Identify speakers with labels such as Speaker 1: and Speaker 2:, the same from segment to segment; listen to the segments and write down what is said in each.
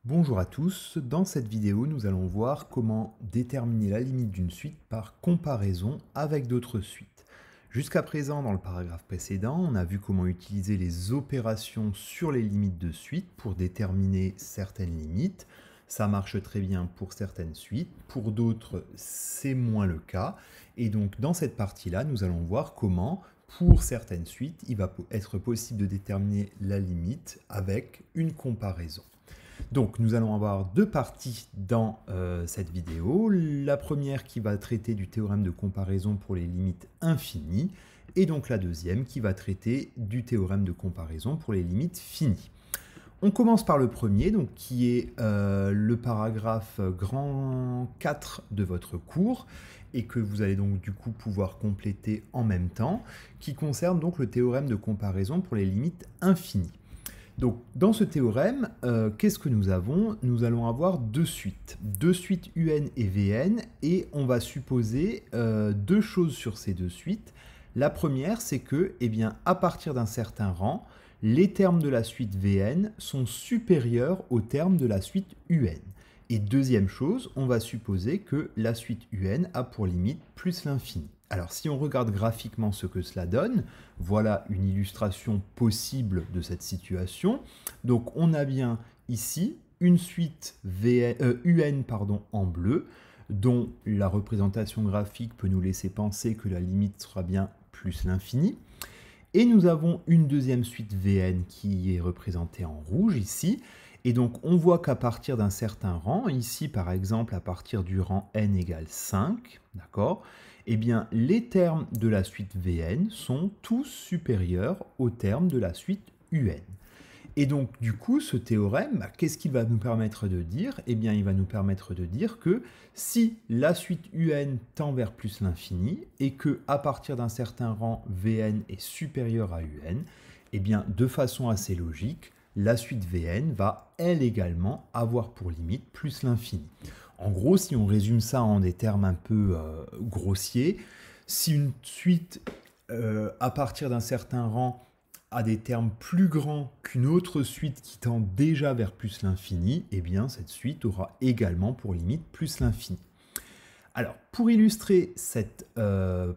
Speaker 1: Bonjour à tous, dans cette vidéo nous allons voir comment déterminer la limite d'une suite par comparaison avec d'autres suites. Jusqu'à présent dans le paragraphe précédent, on a vu comment utiliser les opérations sur les limites de suite pour déterminer certaines limites. Ça marche très bien pour certaines suites, pour d'autres c'est moins le cas. Et donc dans cette partie-là, nous allons voir comment pour certaines suites, il va être possible de déterminer la limite avec une comparaison. Donc nous allons avoir deux parties dans cette vidéo. La première qui va traiter du théorème de comparaison pour les limites infinies et donc la deuxième qui va traiter du théorème de comparaison pour les limites finies. On commence par le premier, donc qui est le paragraphe grand 4 de votre cours et que vous allez donc du coup pouvoir compléter en même temps, qui concerne donc le théorème de comparaison pour les limites infinies. Donc, dans ce théorème, qu'est-ce que nous avons? Nous allons avoir deux suites UN et Vn, et on va supposer deux choses sur ces deux suites. La première, c'est que, eh bien, à partir d'un certain rang, les termes de la suite Vn sont supérieurs aux termes de la suite Un. Et deuxième chose, on va supposer que la suite UN a pour limite plus l'infini. Alors si on regarde graphiquement ce que cela donne, voilà une illustration possible de cette situation. Donc on a bien ici une suite UN en bleu, dont la représentation graphique peut nous laisser penser que la limite sera bien plus l'infini. Et nous avons une deuxième suite Vn qui est représentée en rouge ici. Et donc on voit qu'à partir d'un certain rang, ici par exemple à partir du rang n égale 5, d'accord, eh bien les termes de la suite Vn sont tous supérieurs aux termes de la suite Un. Et donc du coup ce théorème, qu'est-ce qu'il va nous permettre de dire? Eh bien il va nous permettre de dire que si la suite UN tend vers plus l'infini et que à partir d'un certain rang Vn est supérieur à Un, eh bien de façon assez logique, la suite Vn va elle également avoir pour limite plus l'infini. En gros, si on résume ça en des termes un peu grossiers, si une suite à partir d'un certain rang a des termes plus grands qu'une autre suite qui tend déjà vers plus l'infini, eh bien cette suite aura également pour limite plus l'infini. Alors, pour illustrer cette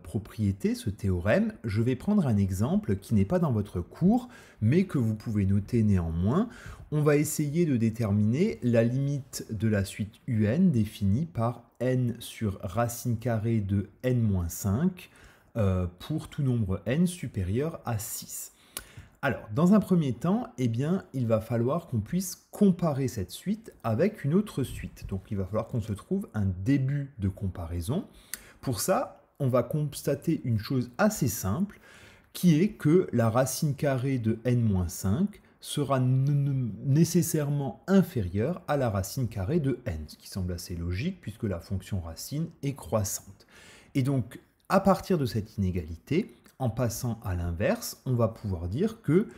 Speaker 1: propriété, ce théorème, je vais prendre un exemple qui n'est pas dans votre cours, mais que vous pouvez noter néanmoins. On va essayer de déterminer la limite de la suite UN définie par n sur racine carrée de n-5 pour tout nombre n supérieur à 6. Alors, dans un premier temps, eh bien, il va falloir qu'on puisse comparer cette suite avec une autre suite. Donc, il va falloir qu'on se trouve un début de comparaison. Pour ça, on va constater une chose assez simple, qui est que la racine carrée de n-5 sera nécessairement inférieure à la racine carrée de n, ce qui semble assez logique puisque la fonction racine est croissante. Et donc, à partir de cette inégalité, en passant à l'inverse, on va pouvoir dire que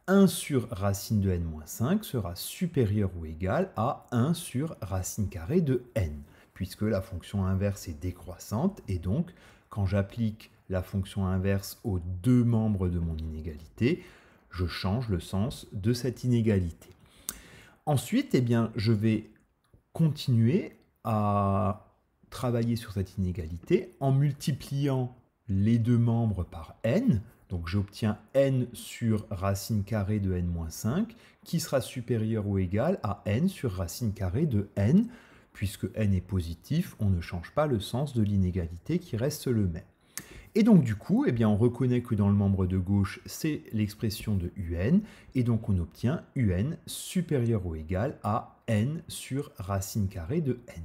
Speaker 1: 1 sur racine de n-5 sera supérieur ou égal à 1 sur racine carrée de n, puisque la fonction inverse est décroissante, et donc, quand j'applique la fonction inverse aux deux membres de mon inégalité, je change le sens de cette inégalité. Ensuite, eh bien, je vais continuer à travailler sur cette inégalité en multipliant les deux membres par n, donc j'obtiens n sur racine carrée de n-5, qui sera supérieur ou égal à n sur racine carrée de n, puisque n est positif, on ne change pas le sens de l'inégalité qui reste le même. Et donc du coup, eh bien, on reconnaît que dans le membre de gauche, c'est l'expression de un, et donc on obtient un supérieur ou égal à n sur racine carrée de n.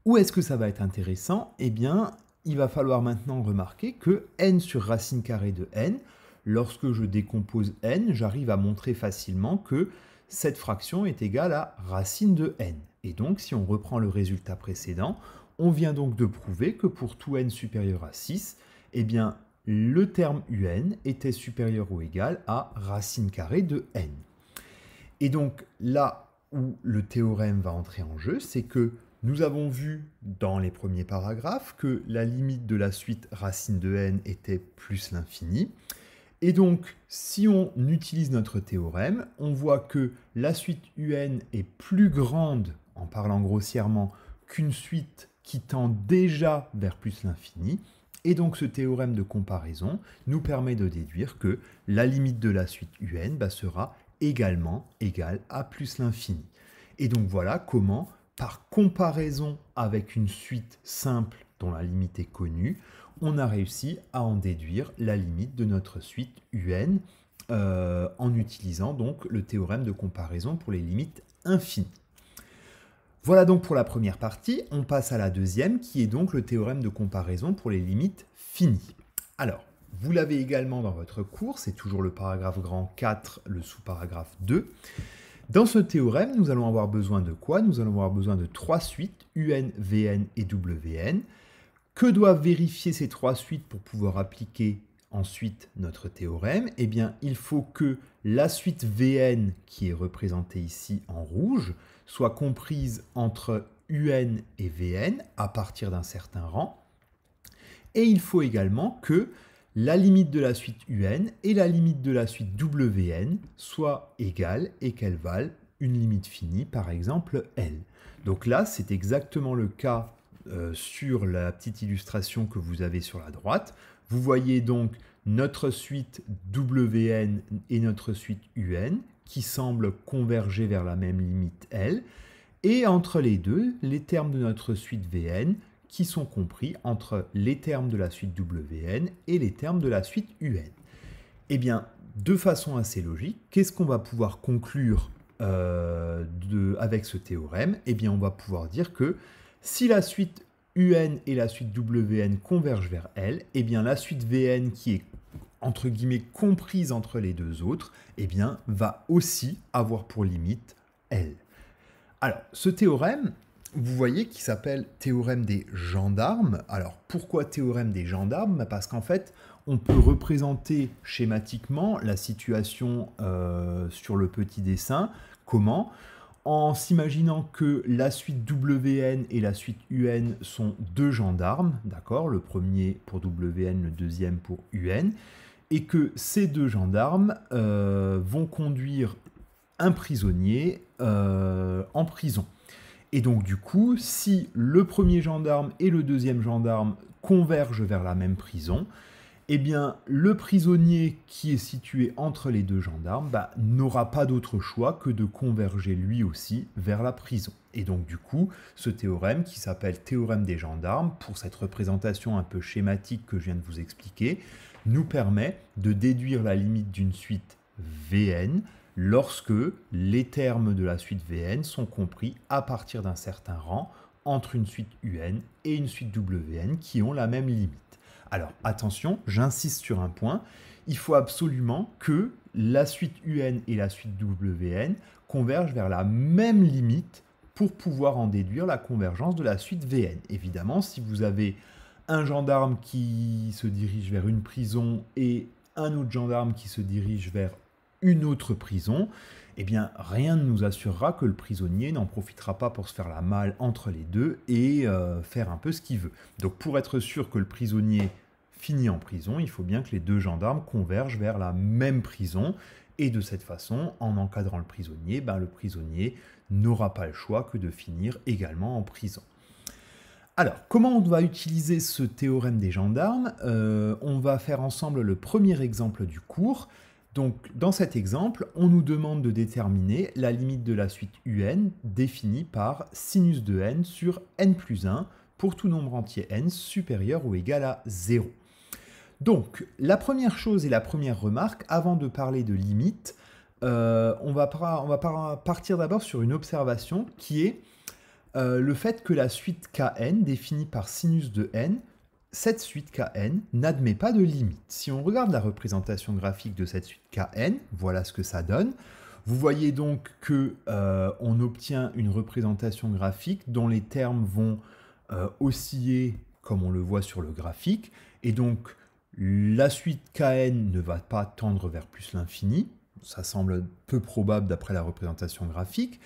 Speaker 1: Où est-ce que ça va être intéressant? Eh bien, il va falloir maintenant remarquer que n sur racine carrée de n, lorsque je décompose n, j'arrive à montrer facilement que cette fraction est égale à racine de n. Et donc, si on reprend le résultat précédent, on vient donc de prouver que pour tout n supérieur à 6, eh bien, le terme un était supérieur ou égal à racine carrée de n. Et donc, là où le théorème va entrer en jeu, c'est que nous avons vu dans les premiers paragraphes que la limite de la suite racine de n était plus l'infini, Et donc, si on utilise notre théorème, on voit que la suite UN est plus grande, en parlant grossièrement, qu'une suite qui tend déjà vers plus l'infini. Et donc, ce théorème de comparaison nous permet de déduire que la limite de la suite UN sera également égale à plus l'infini. Et donc, voilà comment, par comparaison avec une suite simple dont la limite est connue, on a réussi à en déduire la limite de notre suite UN en utilisant donc le théorème de comparaison pour les limites infinies. Voilà donc pour la première partie. On passe à la deuxième qui est donc le théorème de comparaison pour les limites finies. Alors, vous l'avez également dans votre cours, c'est toujours le paragraphe grand 4, le sous-paragraphe 2. Dans ce théorème, nous allons avoir besoin de quoi? Nous allons avoir besoin de trois suites, UN, VN et WN. Que doivent vérifier ces trois suites pour pouvoir appliquer ensuite notre théorème? Eh bien, il faut que la suite VN, qui est représentée ici en rouge, soit comprise entre UN et VN à partir d'un certain rang. Et il faut également que la limite de la suite UN et la limite de la suite WN soient égales et qu'elles valent une limite finie, par exemple L. Donc là, c'est exactement le cas sur la petite illustration que vous avez sur la droite. Vous voyez donc notre suite WN et notre suite UN qui semblent converger vers la même limite L. Et entre les deux, les termes de notre suite VN qui sont compris entre les termes de la suite WN et les termes de la suite UN. Eh bien, de façon assez logique, qu'est-ce qu'on va pouvoir conclure avec ce théorème? Eh bien, on va pouvoir dire que si la suite UN et la suite WN convergent vers L, eh bien la suite VN qui est entre guillemets comprise entre les deux autres, eh bien va aussi avoir pour limite L. Alors, ce théorème, vous voyez qu'il s'appelle théorème des gendarmes. Alors, pourquoi théorème des gendarmes? Parce qu'en fait, on peut représenter schématiquement la situation sur le petit dessin. Comment? En s'imaginant que la suite WN et la suite UN sont deux gendarmes, d'accord? Le premier pour WN, le deuxième pour UN, et que ces deux gendarmes vont conduire un prisonnier en prison. Et donc du coup, si le premier gendarme et le deuxième gendarme convergent vers la même prison, eh bien, le prisonnier qui est situé entre les deux gendarmes n'aura pas d'autre choix que de converger lui aussi vers la prison. Et donc, du coup, ce théorème, qui s'appelle théorème des gendarmes, pour cette représentation un peu schématique que je viens de vous expliquer, nous permet de déduire la limite d'une suite VN lorsque les termes de la suite VN sont compris à partir d'un certain rang entre une suite UN et une suite WN qui ont la même limite. Alors attention, j'insiste sur un point, il faut absolument que la suite UN et la suite WN convergent vers la même limite pour pouvoir en déduire la convergence de la suite VN. Évidemment, si vous avez un gendarme qui se dirige vers une prison et un autre gendarme qui se dirige vers une autre prison, eh bien rien ne nous assurera que le prisonnier n'en profitera pas pour se faire la malle entre les deux et faire un peu ce qu'il veut. Donc pour être sûr que le prisonnier finit en prison, il faut bien que les deux gendarmes convergent vers la même prison et de cette façon, en encadrant le prisonnier n'aura pas le choix que de finir également en prison. Alors, comment on va utiliser ce théorème des gendarmes? On va faire ensemble le premier exemple du cours. Donc, dans cet exemple, on nous demande de déterminer la limite de la suite UN définie par sinus de n sur n plus 1 pour tout nombre entier n supérieur ou égal à 0. Donc, la première chose et la première remarque, avant de parler de limite, on va partir d'abord sur une observation qui est le fait que la suite Kn définie par sinus de n, cette suite Kn n'admet pas de limite. Si on regarde la représentation graphique de cette suite Kn, voilà ce que ça donne. Vous voyez donc qu'on obtient une représentation graphique dont les termes vont osciller comme on le voit sur le graphique. Et donc, la suite Kn ne va pas tendre vers plus l'infini. Ça semble peu probable d'après la représentation graphique.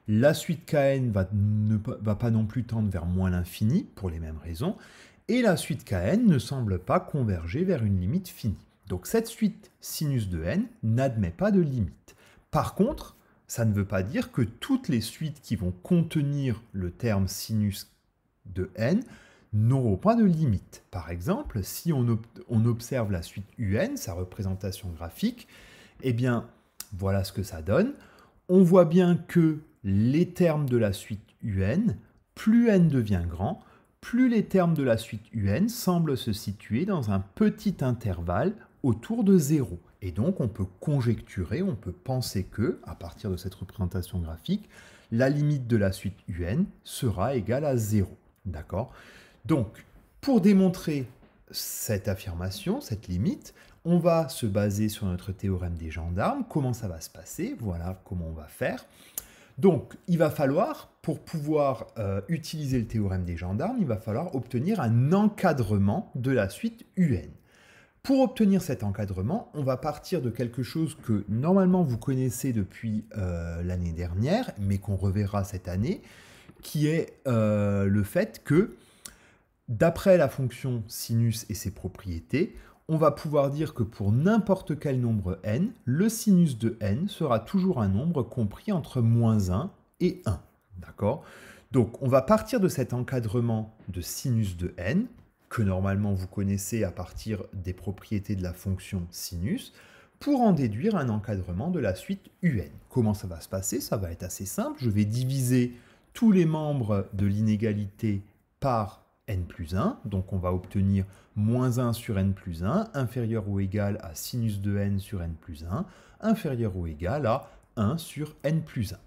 Speaker 1: La suite Kn ne va pas non plus tendre vers moins l'infini, pour les mêmes raisons. Et la suite Kn ne semble pas converger vers une limite finie. Donc cette suite sinus de n n'admet pas de limite. Par contre, ça ne veut pas dire que toutes les suites qui vont contenir le terme sinus de n n'auront pas de limite. Par exemple, si on observe la suite un, sa représentation graphique, eh bien, voilà ce que ça donne. On voit bien que les termes de la suite un, plus n devient grand, plus les termes de la suite un semblent se situer dans un petit intervalle autour de 0. Et donc, on peut conjecturer, on peut penser que, à partir de cette représentation graphique, la limite de la suite un sera égale à 0. D'accord? Donc, pour démontrer cette affirmation, cette limite, on va se baser sur notre théorème des gendarmes. Comment ça va se passer? Voilà comment on va faire. Donc, il va falloir, pour pouvoir utiliser le théorème des gendarmes, il va falloir obtenir un encadrement de la suite un. Pour obtenir cet encadrement, on va partir de quelque chose que normalement vous connaissez depuis l'année dernière, mais qu'on reverra cette année, qui est le fait que, d'après la fonction sinus et ses propriétés, on va pouvoir dire que pour n'importe quel nombre n, le sinus de n sera toujours un nombre compris entre -1 et 1. D'accord? Donc, on va partir de cet encadrement de sinus de n, que normalement vous connaissez à partir des propriétés de la fonction sinus, pour en déduire un encadrement de la suite un. Comment ça va se passer? Ça va être assez simple. Je vais diviser tous les membres de l'inégalité par n plus 1, donc on va obtenir -1 sur n plus 1, inférieur ou égal à sinus de n sur n plus 1, inférieur ou égal à 1 sur n plus 1.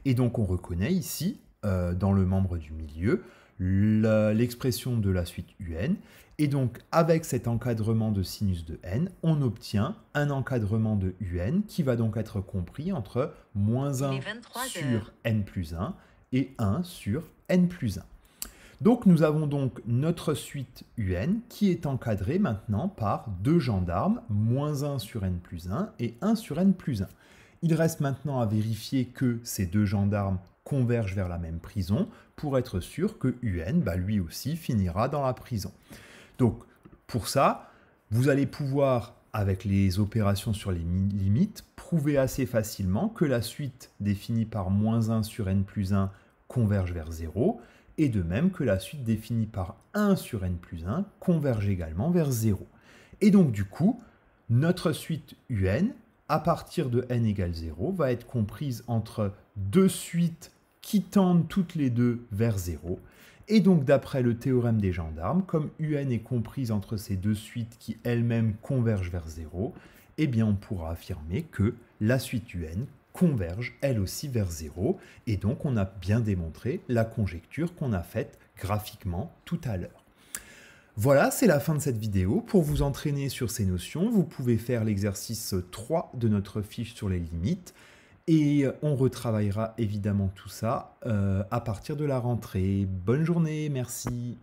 Speaker 1: Et donc on reconnaît ici, dans le membre du milieu, l'expression de la suite un, et donc avec cet encadrement de sinus de n, on obtient un encadrement de un qui va donc être compris entre -1 sur n plus 1 et 1 sur n plus 1. Donc nous avons donc notre suite un qui est encadrée maintenant par deux gendarmes, -1 sur n plus 1 et 1 sur n plus 1. Il reste maintenant à vérifier que ces deux gendarmes convergent vers la même prison pour être sûr que un, lui aussi, finira dans la prison. Donc pour ça, vous allez pouvoir, avec les opérations sur les limites, prouver assez facilement que la suite définie par -1 sur n plus 1 converge vers 0, et de même que la suite définie par 1 sur n plus 1 converge également vers 0. Et donc du coup, notre suite un, à partir de n égale 0, va être comprise entre deux suites qui tendent toutes les deux vers 0. Et donc d'après le théorème des gendarmes, comme un est comprise entre ces deux suites qui elles-mêmes convergent vers 0, eh bien on pourra affirmer que la suite un converge elle aussi vers 0, et donc on a bien démontré la conjecture qu'on a faite graphiquement tout à l'heure. Voilà, c'est la fin de cette vidéo. Pour vous entraîner sur ces notions, vous pouvez faire l'exercice 3 de notre fiche sur les limites, et on retravaillera évidemment tout ça à partir de la rentrée. Bonne journée, merci.